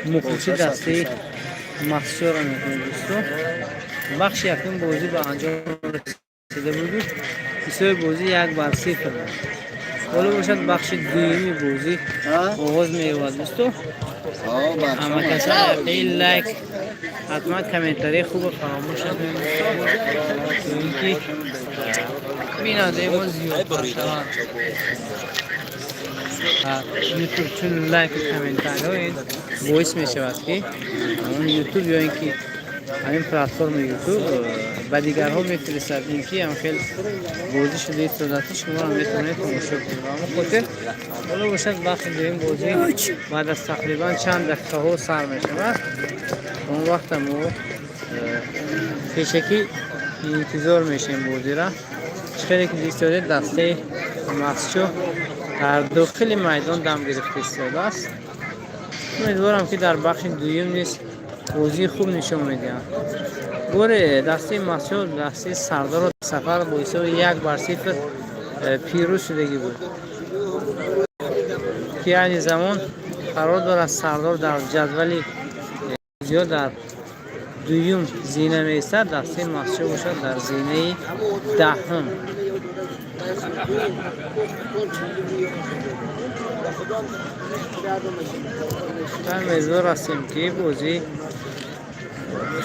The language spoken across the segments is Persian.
مخلصی دسته محصول را میکنید دوستو. بخش یکم بازی به انجام رسیده بود. بسیار بازی 1-0 بود. حالا باشد بخش دومی بازی آغاز می‌شود دوستو. اما کسان خیلی لایک حتما کامنتاری خوب فراموش نکنید دوستو، اینکه بیننده ما زیاد شود. یوتیوب چون لایک و کامنت دادین باعث می‌شود که اون یوتیوب یا اینکه همین پلتفرم یوتیوب به دیگرها میفرستد، اینکه هم خیلی بازی شده استعدادی شما هم میتونید تماشا کنید. اما خاطر حالا باشد بخش دوم بازی بعد از تقریبا چند دقیقه ها سر میشود. اون وقت ما پیشکی انتظار میشیم بازی را. چخیلی که دیستاده دسته مسچو در داخل میدان دم گرفته استعداد است. امیدوارم که در بخش دوم نیست بازی خوب نشون میدهند. گوره دسته مسعود دسته سردار سفر با حساب 1-0 پیروز شدگی بود که یعنی زمان قرار دارد سردار در جدول زیاد در دوم زینه میستد، دسته مسعود باشد در زینه دهم. امیدوار هستیم که بازی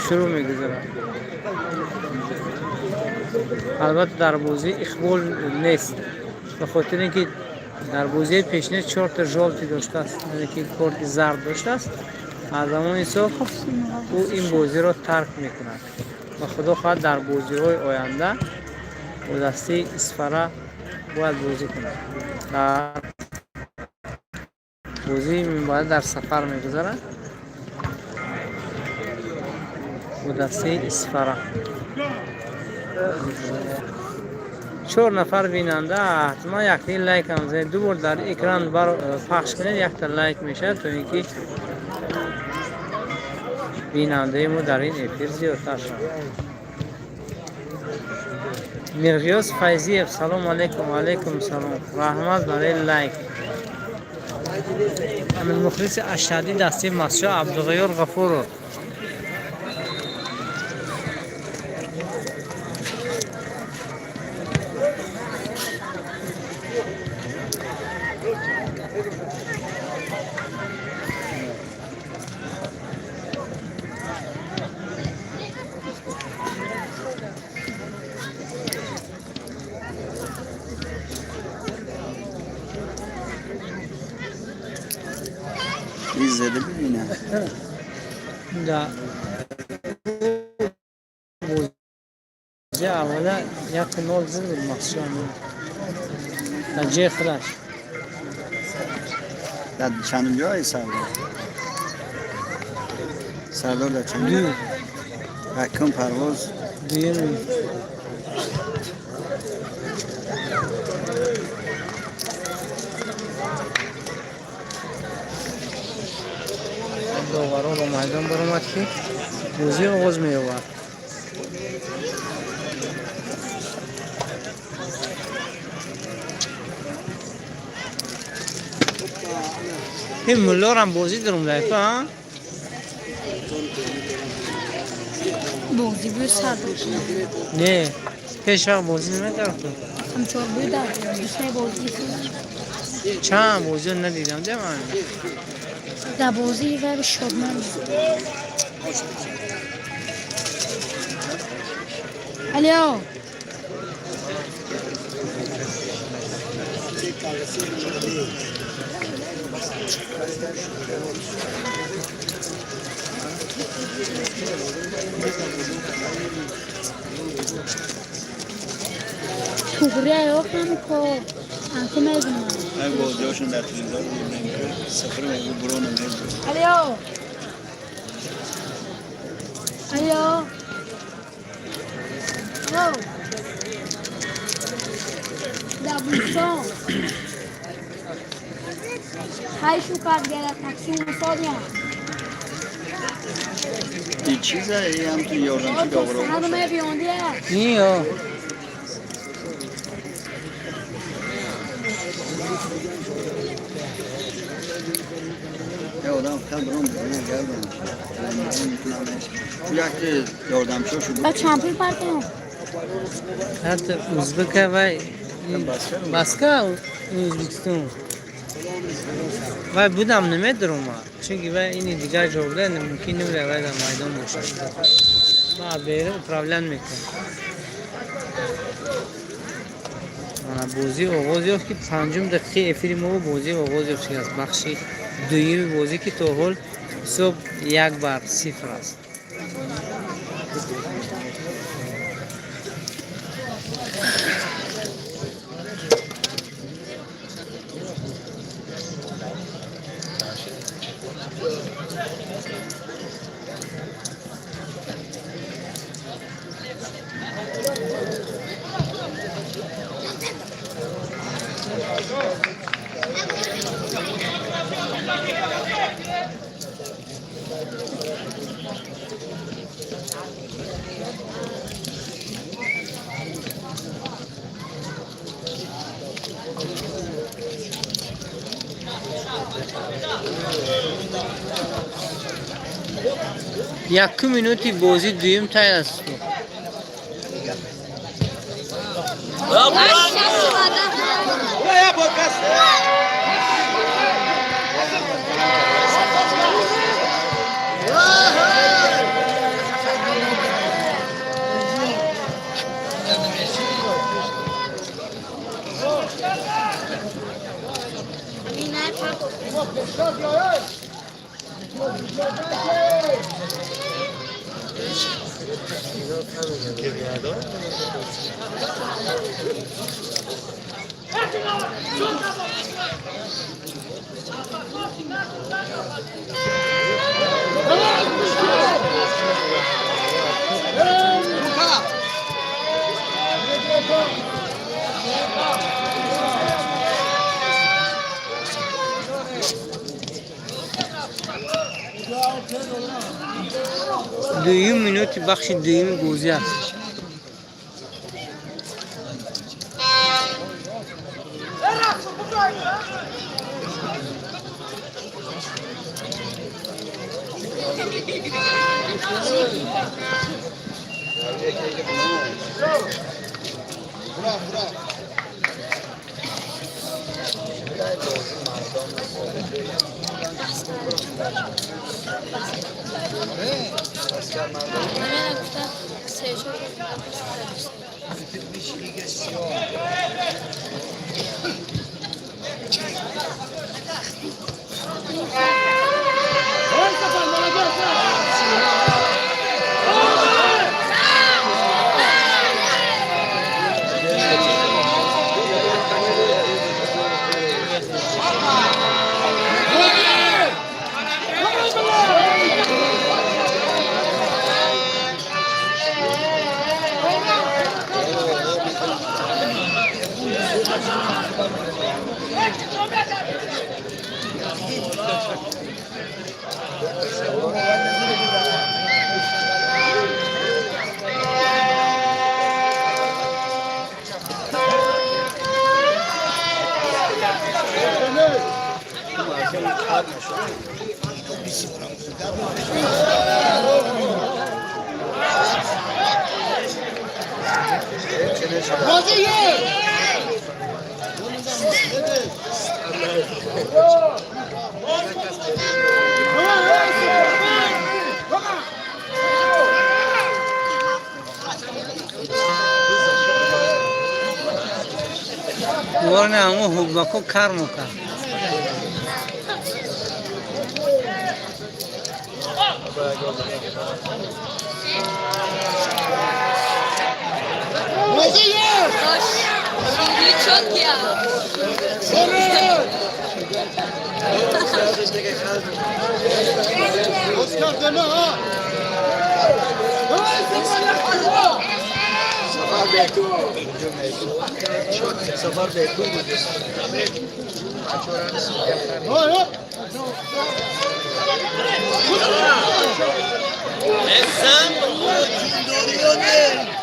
شروع میگذارد. البته در بازی اخبار نیست، به خاطر اینکه در بازی پیشینه 4 تا ژالتی داشته است، یعنی که کارت زرد داشته است. از زمان حساب او این بازی را ترک میکند و خدا خواهد در بازی های آینده با دسته اصفره باید بازی کند. در بازی باید در سفر میگذارد با دسته اصفره. 4 نفر بیننده حتما یک لایک هم زنید، 2 بار در اکران بر پخش کنید، 1 تا لایک میشه تا اینکه بیننده ما در این افیر زیادتر شد. مرغیاز فیضی سلام علیکم. علیکم سلام. رحمت برای لایک. امین مخلص اشهدی دسته مسجد عبدالغیار غفور. زده ببینم دا بوزی اولا 1-0 زد مسجد در جه خلاش در چند جای سردار در چند دو حکم پرواز دویم داورا با میدان برآمد که بازی آغاز می‌یابد. این ملا هم بازی درم لایفه ها بازی بود سردار نه پیش وقت بازی نمی‌کرد تو همچون بود در دوسته بازی چند بازی ندیدم ده من در بازی غیر شدمند. الو شغریه یا خانکو انکو میدونم این بازی هاشون در تلویزیون می‌بینیم سفر میگو برو نمیدونم. الو الو الو دبوستان های شو کرد گره تاکسی مصادیم این چیزه این هم تو یاردمچی داغرا سند باشه می بیاندیه این ها یا آدم خیلی برام بزنه گردم میشه یک یاردم شو با چمپی پرتیم حتی ازبک و باسکا O'zbekiston و بودم نمیدونم چون و این دیگر جوله ممکن نمیره و در میدان باشه ما بیره پرابلم میکنه من بازی آغاز یافت که 5 دقیقه افری ما بازی آغاز یافت از بخش دویم بازی که تا حال صبح 1-0 است یک مینوتی بازی دویم تای است دویم مینوتی بخش دویم بازی است ورنه همو حبکو کار میکن çok ya. Oscar deme ha. Safar Beytu. Safar Beytu. Hayır. Sen doğruyor ne?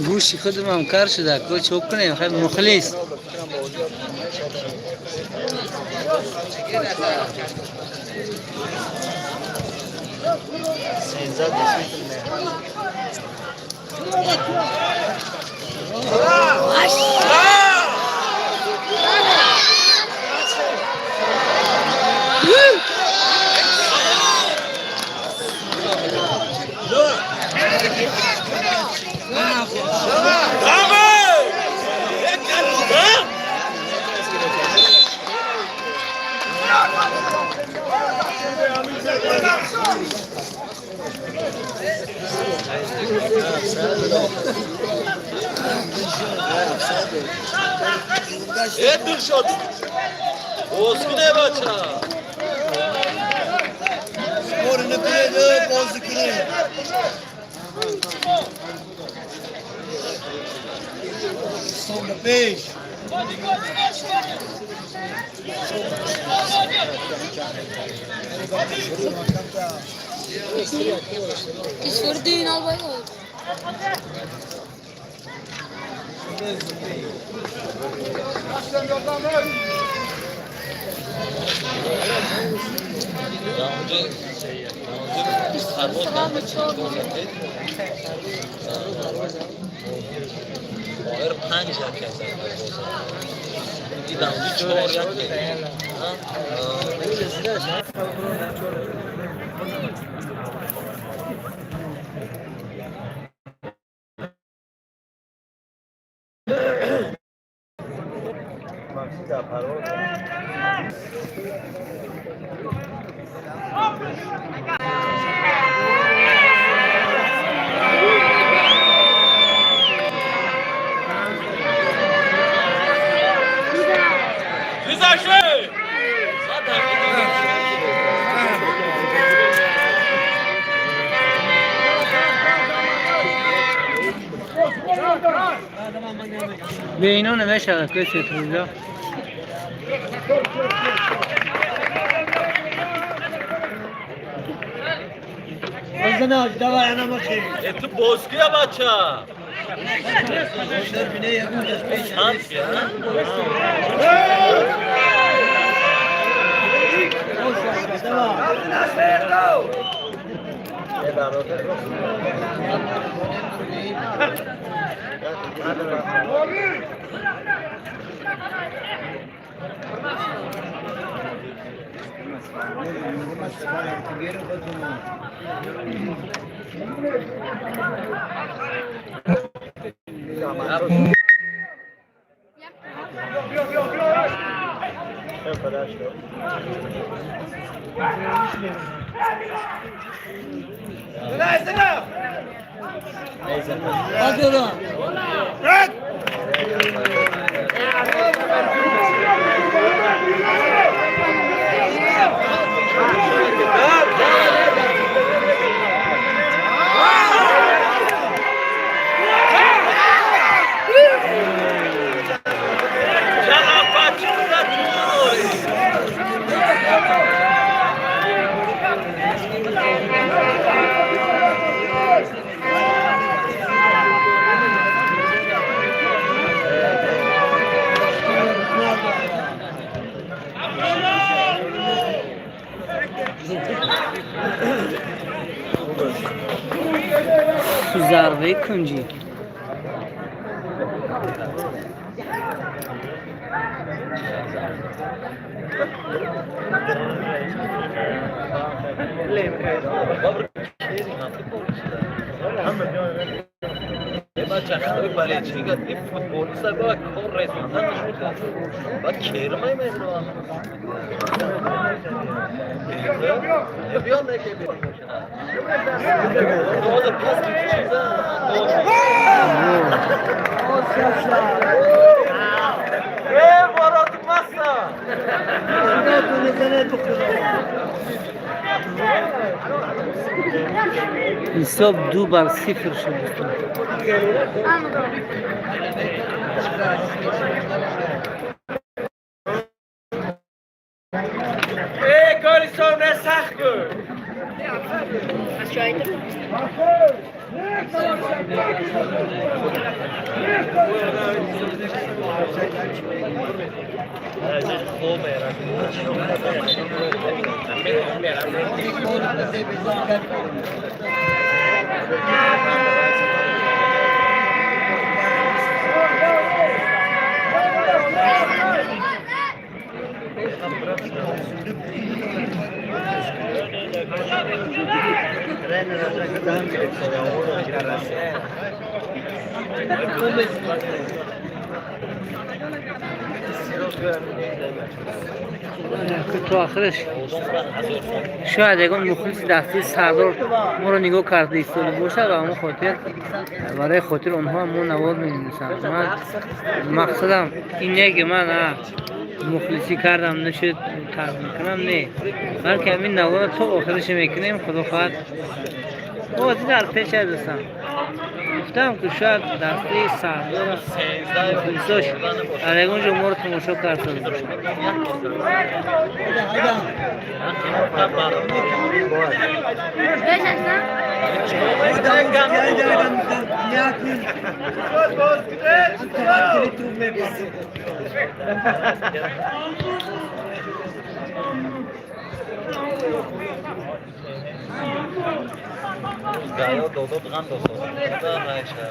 گوشی خودم هم کار شده که چوب کنیم خیلی مخلص دور شد بازکنه بچه Morunu kırdı, bozu kırdı. Sonda 5. İsfordun albay oldu. بایر 5000 کسر دیدم 4 یک به اینو نمیشه کسی توزا تو بازکی یا بچه چند که ضربه کنجی بچه خیلی برای چی گفت این فوتبالیست با کار رسوندن نشده با کرمای میدونم بیان نکه بیان باز پس چیزا بارات مسا حساب 2-0 شد. کاری سامره سخت کن تو آخرش شاید اگر مخلص دستی سردار ما رو نگاه کرده ایستاده باشه و اما خاطر برای خاطر اونها ما نواد می‌نویسم. من مقصدم اینه که من مخلصی کردم نشد ترک میکنم نه، بلکه همین نواد تو آخرش میکنیم. خدا خواهد بازی در پیش هستم. گفتم که شاید دسته سردار مخلصاش علیگون جو ما رو تماشا کرده باشه. Gaya dodo dengan dodo. Kita Malaysia.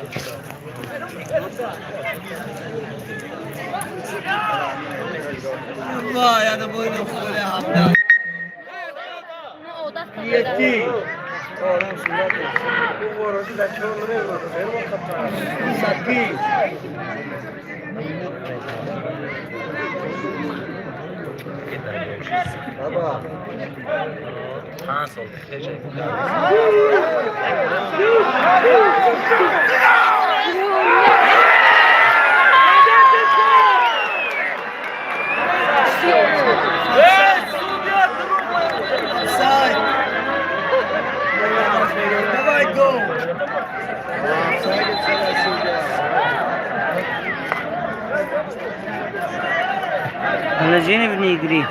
Vah ya da böyle böyle hafta. Yetti. Oğlum şuna bak. Bu vorosu da çoğunluğu var. Ver bakalım. Sakki. Baba. Hansol. Teşekkür Давай go. Alacağını bir negri.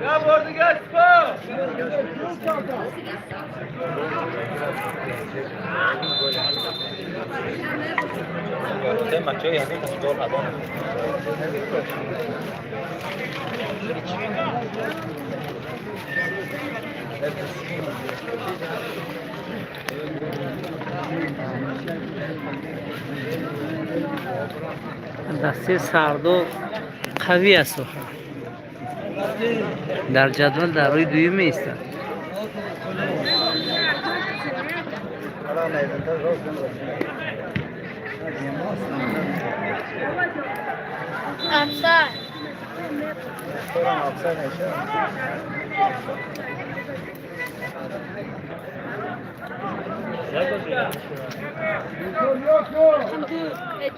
Ya bordu gel spor. Sen maçı yazın spor adam. دسته سردو قوی است در جدول در روی دوم ایستد. افسر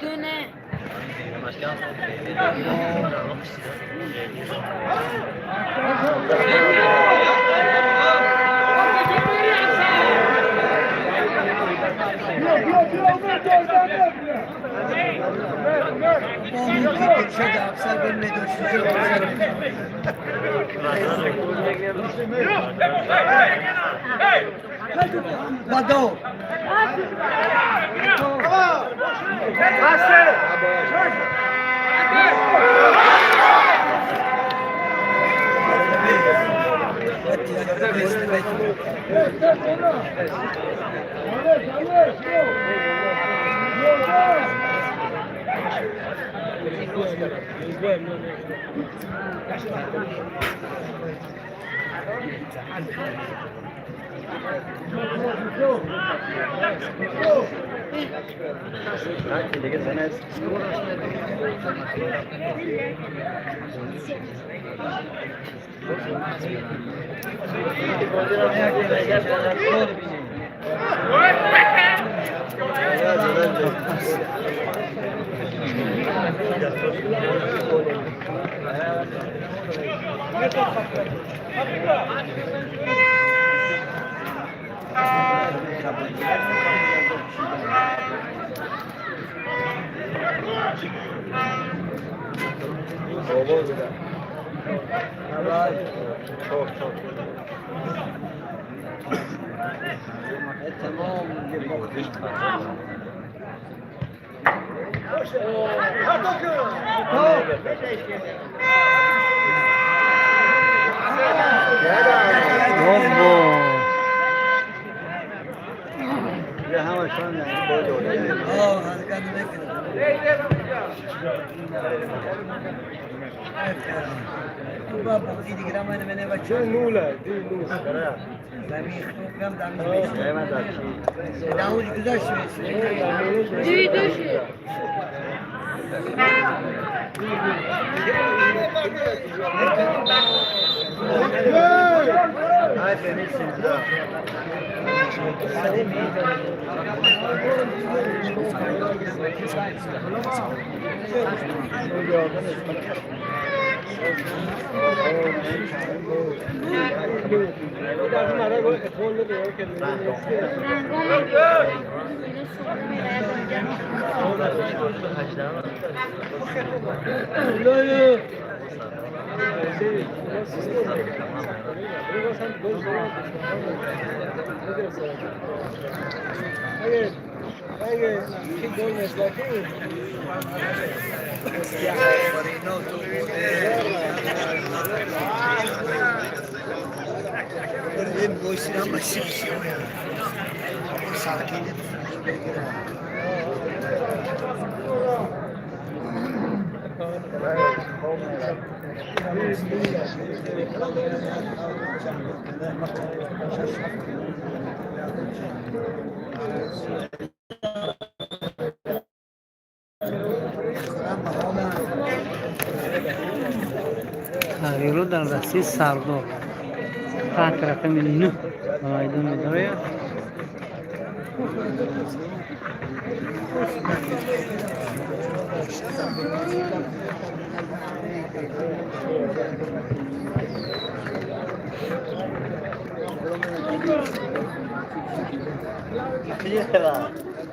دونه Badou. تغییرات در دسته سردار تحت رقم 9 به میدان می‌دارد.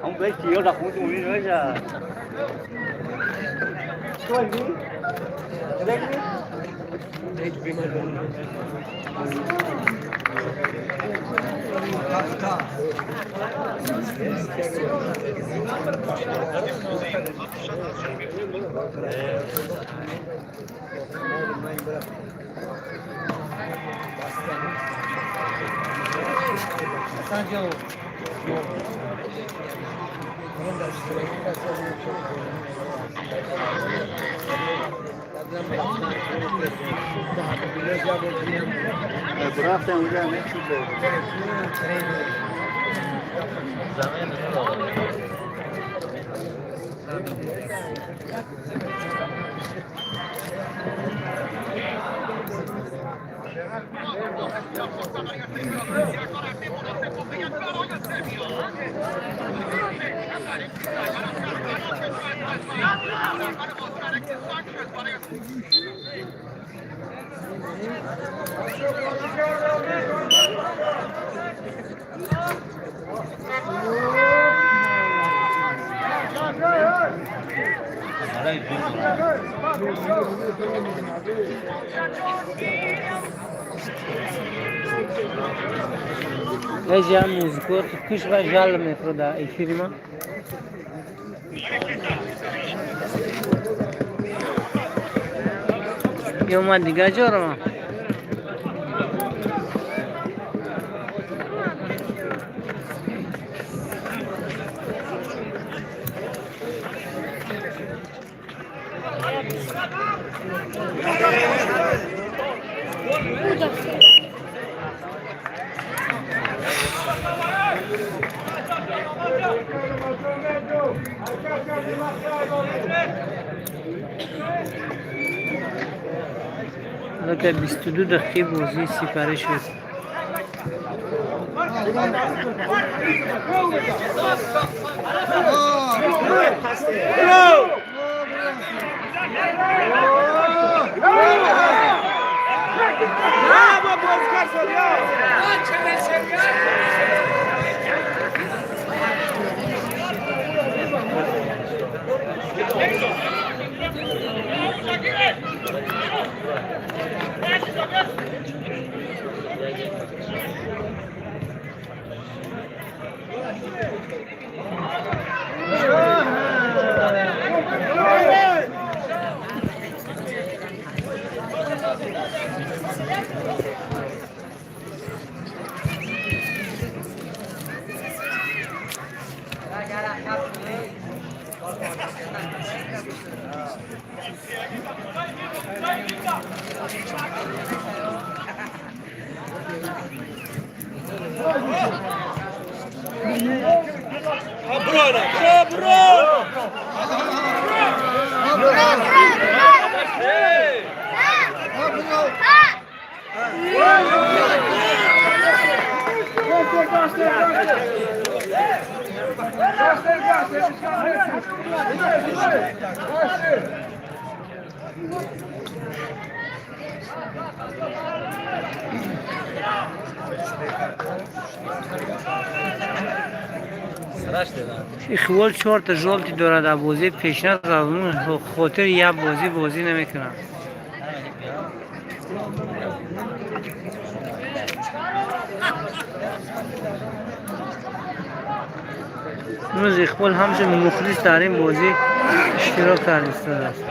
Ông bé chiều đọc một mũi nữa giờ. Có gì? هیچ بیمار رفتم اونجا همه چی Legia muzikor câșva jalme proda e firma. Eu mă diga jorma. Dacă 22 دقیقه بازی سپری شد. اخوال 4 تا ژولتی دارد در بازی پیشنهاد و اون خاطر یک بازی نمیکنن. امروز اخوال همچنین مخلص در این بازی اشتراک کرده است.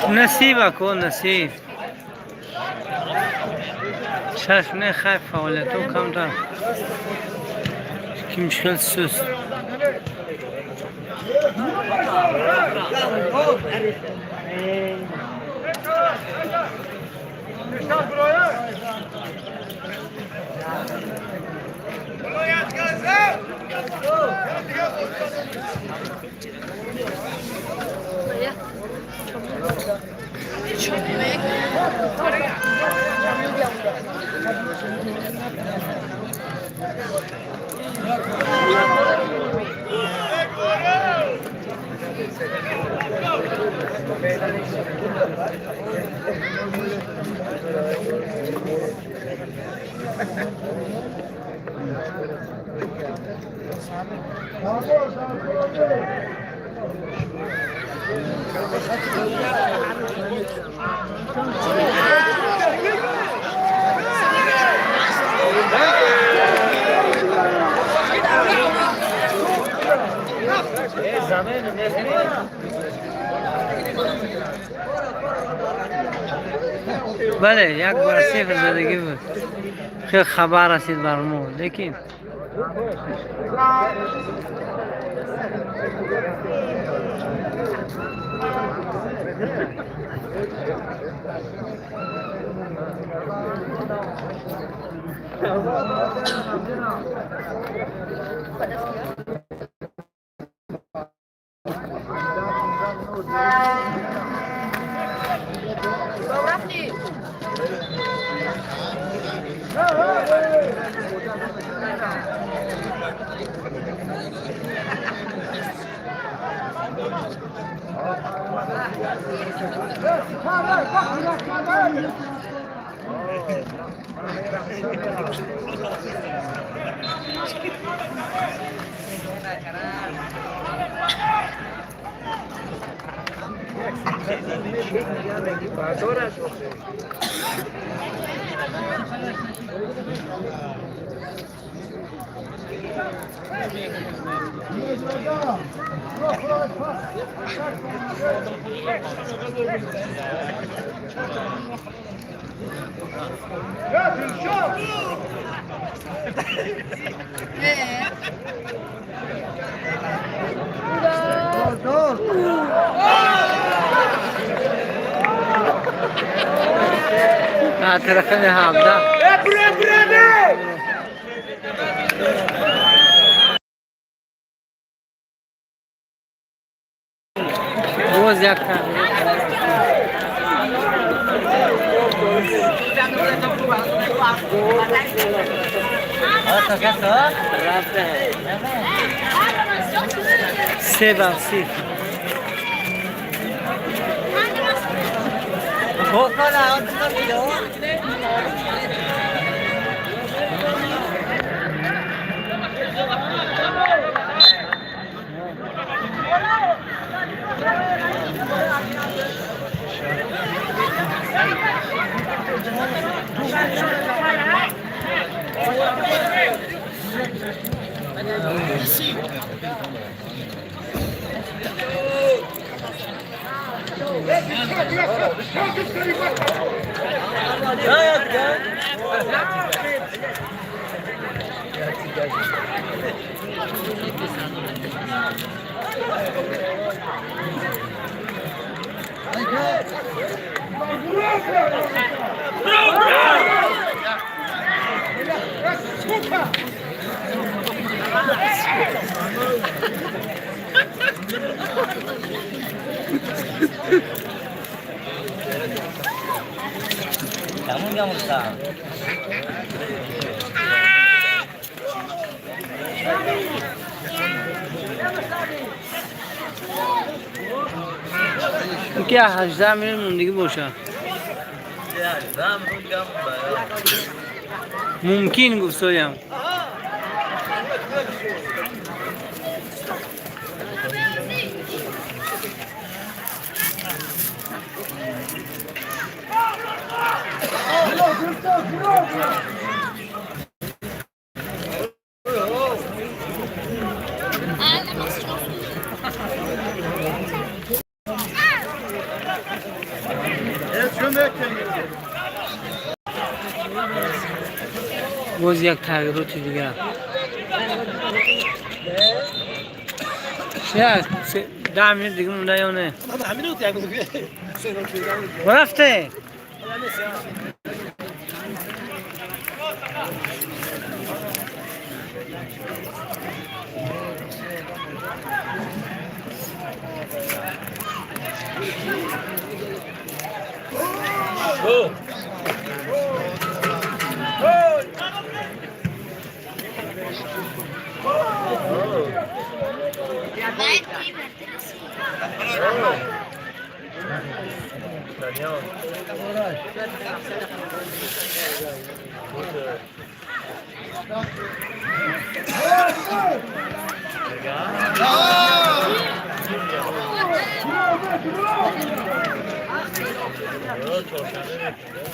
نصیب کو نصیب چشم نه خیلی فعالیتو کم دارم که مشکل سوست زمین نمیشه. بله یک بار 0 زدگی بود. خیلی خبر رسید بر ما لیکن طرفین هفته روز یک سه بر صفر که 18 میلیون موندگی باشه ممکن گفتم باز یک تغییرات دیگه شاید 10 منیت دیگه مونده یا نه رفته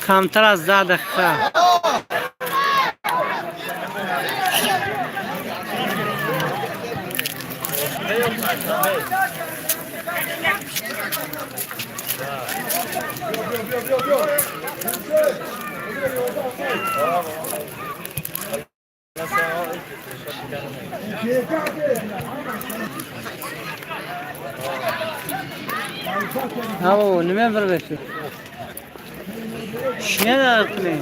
کمتر از 10 دقیقه شنبه یا پنجشنبه؟ او نمی برگشت شنه داد کنه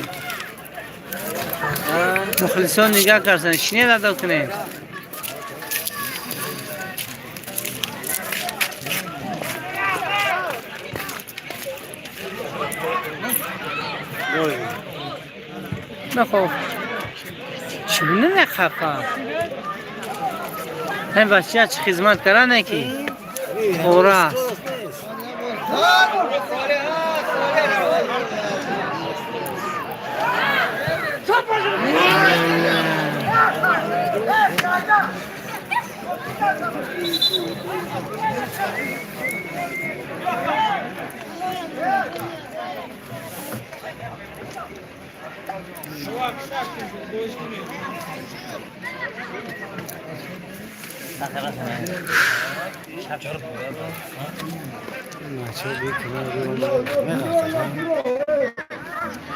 مخلصان نگاه کردن شنه داد کنه نخو چونه نخفا این بچه چه خدمت کرانه کی خورا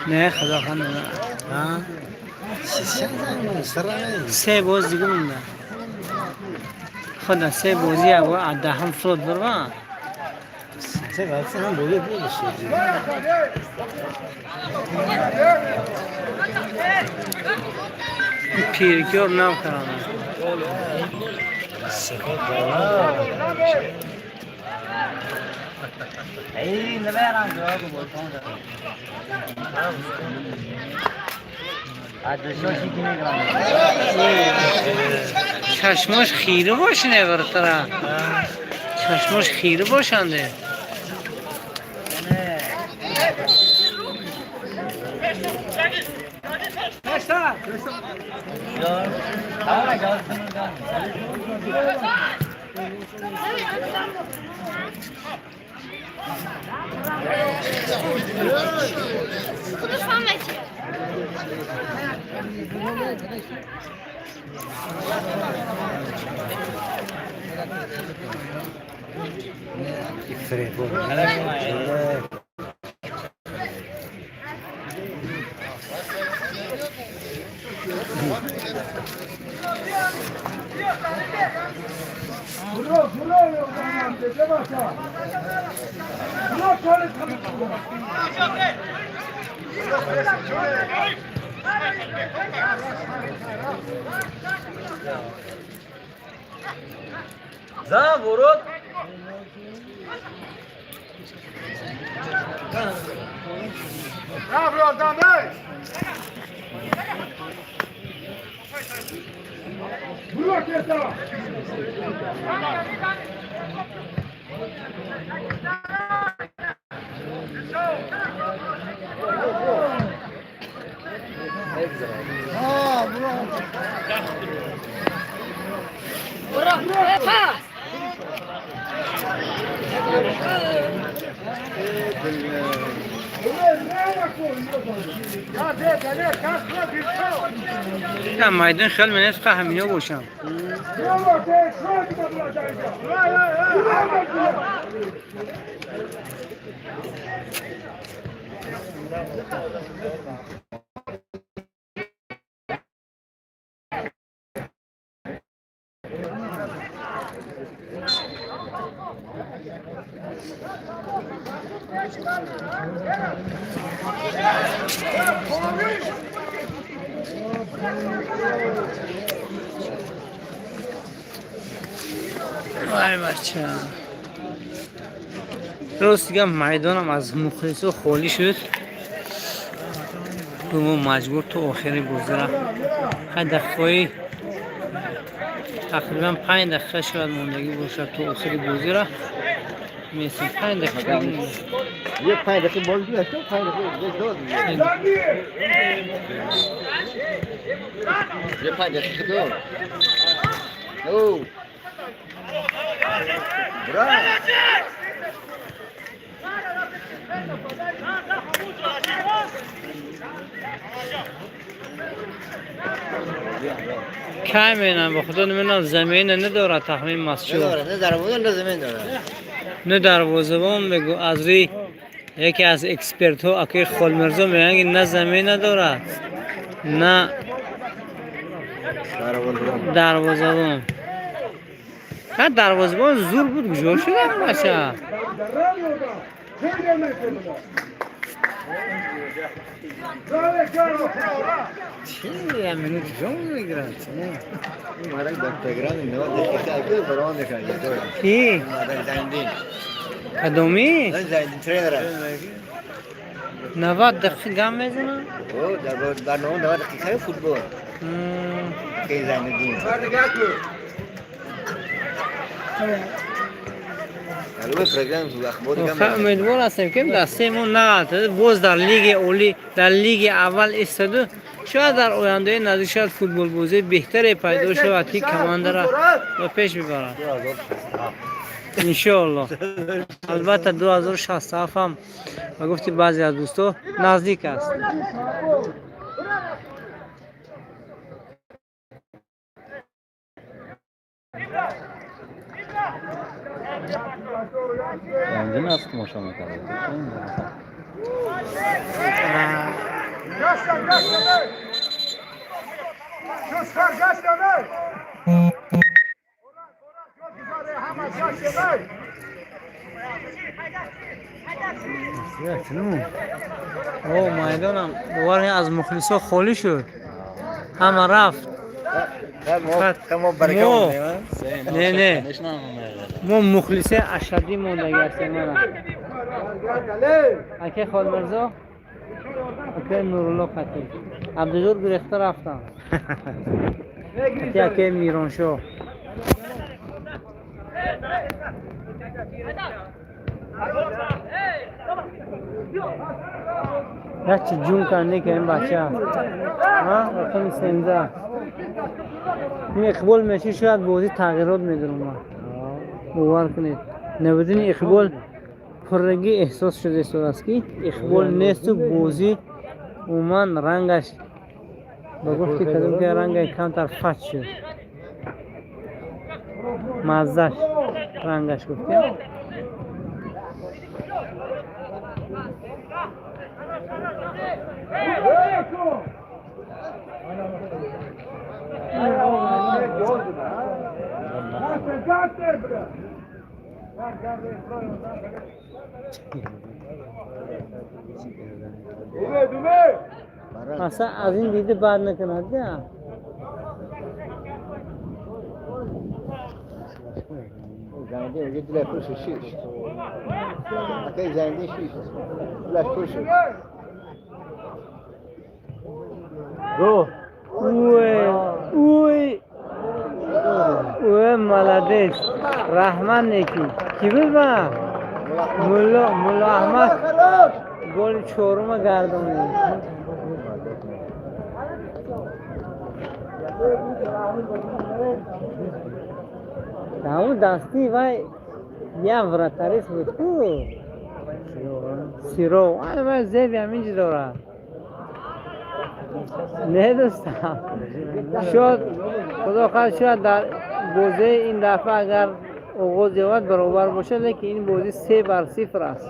نه خدا خانه سه باز دیگه مونده خدا سه بازی او ده هم فرود بروا سه وقتی هم بوده بوده شدی پیرکیار نام کرانه ای نمیرم جواب بولتون ادرساشی کی نگران چشماش خیره باشنه برطرف چشماش خیره باشنده خودش فهمید فريق زن ورود نه میدان خیلی من از همینه باشم وای بچه روز دیگه میدانم از مخلصو خالی شد تو مجبور تو آخری گذره خیلی دقیقه تقریبا 5 دقیقه شاید موندگی باشد تو آخری گذره میسیم 5 دقیقه یه 5 دقیقه بازی داشت 5 دقیقه داد یه 5 دقیقه داد او برا کم اینم به خدا نمیدونم زمین نداره تخمین مسجد نه دروازه نه زمین داره. نه دروازه‌بان بگو از روی یکی از اکسپرت ها اکی خالمرزا میگن که نه زمین نداره نه دروازه‌بان. نه دروازه‌بان زور بود گذاشت شده باشه. چی میگم منو جون میگیرن این مارک دکترگران نه دکتر که برام نکنه. کی مارک زندین. کدومی زندین ترینر. 90 دقیقه گم میزنن او در 90 دقیقه فوتبال. کی زندین. البته پرگرام تو اخباری آخه امیدوار هستم که دستمون نقطه باز در لیگ اولی در لیگ اول ایستاده شاید در آینده نزدیک شاید فوتبال بازی بهتری پیدا شود که کمانده را به پیش ببرد انشاءالله. البته 2067 هم و گفتی بعضی از دوستا نزدیک است. زندین است ماشا میکنه. او میدانم باور از مخلصا خالی شد همه رفت. نه ما مخلصه اشدی مونده گرسیم اکی خالمرزا اکی نورالله قتل عبدالجور گرفته رفتم اکی میرانشاه یا چی جون کنده که این بچه رقم 13 این اقبال میشه شاید بازی تغییرات میدونم باور کنید نبودین اقبال پرگی احساس شده است که اقبال نیست و بازی اومن رنگش با گفتی کدوم که رنگ کمتر فت شد مزدش رنگش گفتیم اصلا از این دیده بعد نکند نه زندین اونجا دلش پرش شیش. اکی زندین شیش. دلش پرش. Go. Uy, молодец. Rahman neki. Ki bilma? Mulla Ahmad. Gol choruma gardoni. Tamam dasti vay. Ya vrataris bu. Siro. Ay ben zev yaminci dora. نه دوستم شاید خدا خواهد شاید در بازی این دفعه اگر اوغاز یاد برابر باشه لیکن این بازی 3-0 است.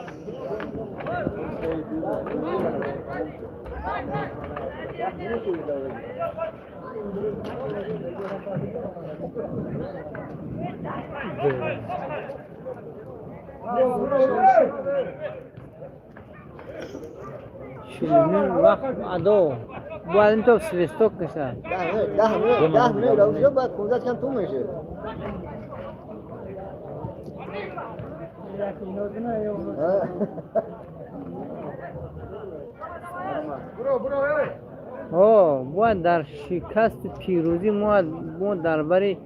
شیرین وقت ادو باید تو سویستوک کشن 10 میلیون روزی بعد 15 کم تو میشه. باید در شکست پیروزی ما درباره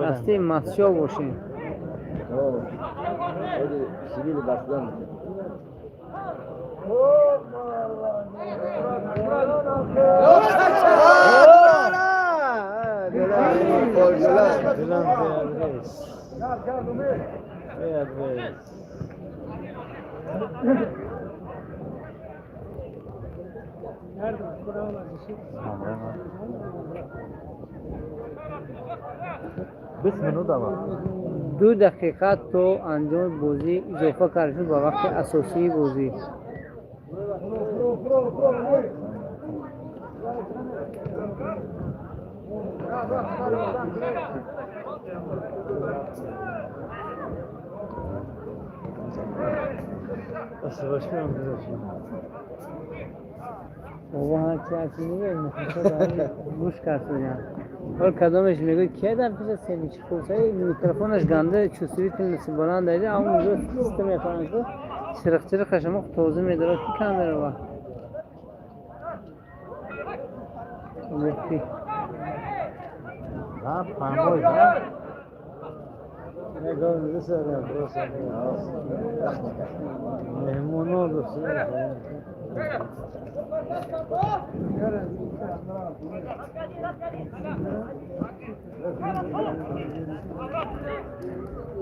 دسته مسجد باشیم. سیبیل بسلان بسم الله دما 2 دقیقه تو انجام بازی اضافه کرده شد به وقت اساسی بازی. بابا هرچی میگه میخواد گوش کرده. حال کدامش میگه که در پیش سیمی چی خورسایی میکروفونش گنده چوسوی تلنسی بلند دایده اما میگه سیستم یفرانش رو چرخ خشمه توضیح میداره که کامره با یکی ها پاموی ها نگاه میرسه درست مهمونو دوست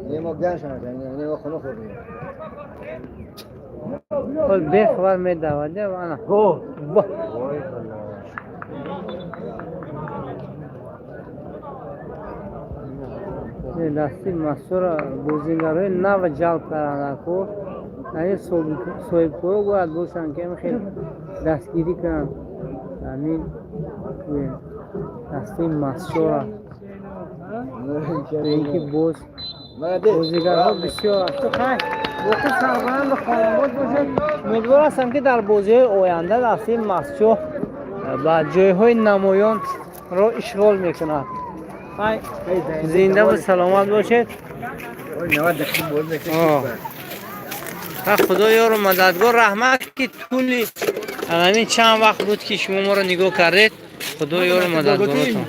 یه ما گنشان یه ما خونه خوردیم حال به خبر میدواده و انا با دستی مسئول بوزینگرهای نو جلب کردن کو این صاحب کوه باید باشن که خیلی دستگیری کنن همین دستی مسئول اینکه بازیگرها بسیار تو خیلی وقتی سرگرم خانواده باشه امیدوار هستم که در بازی آینده دستی مسئول و جایهای نمایان را اشغال میکند. زنده و سلامت باشید. خدا یارو مددگار رحمت که طولی همین چند وقت بود که شما ما رو نگاه کردید. خدا یارو مددگارتون